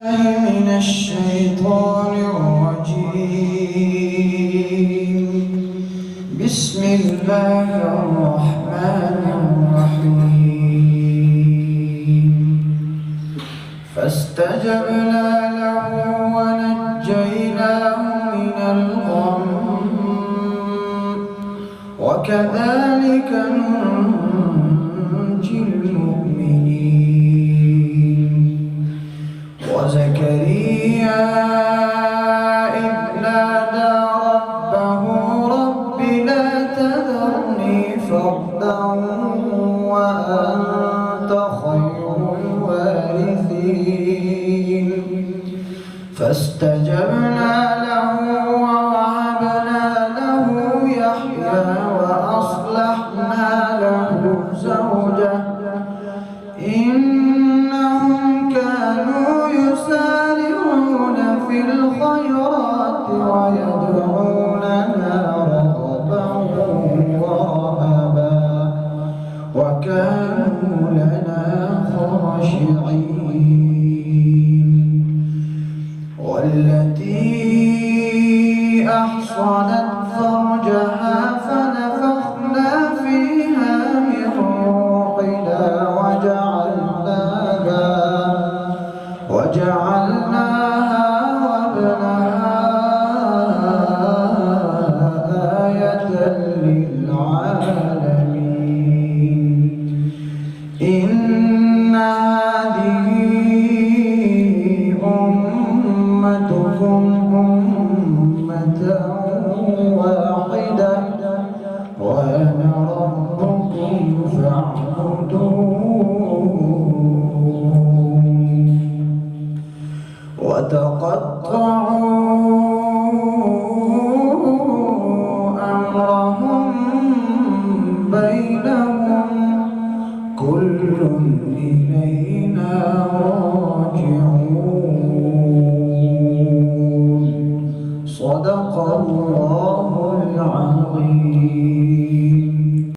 من الشيطان الرجيم. بسم الله الرحمن الرحيم. فاستجبنا له ونجيناه من الغم وكذلك ننجي المؤمنين. وزكريا إذ نادى ربه رب لا تذرني فردا وأنت خير الوارثين. فاستجبنا له ووهبنا له يحيى وأصلحنا له زوجه إنهم كانوا يسارعون في الخيرات ويدعوننا رغبا ورهبا وكانوا لنا خاشعين. والتي أحصنت فرجها فنفخنا فيها من روحنا وجعلناها وابنها آية للعالمين. إن هذه أمتكم أمة واحدة وأنا ربكم فاعبدون. وتقطعوا أمرهم بينهم كل إلينا راجعون.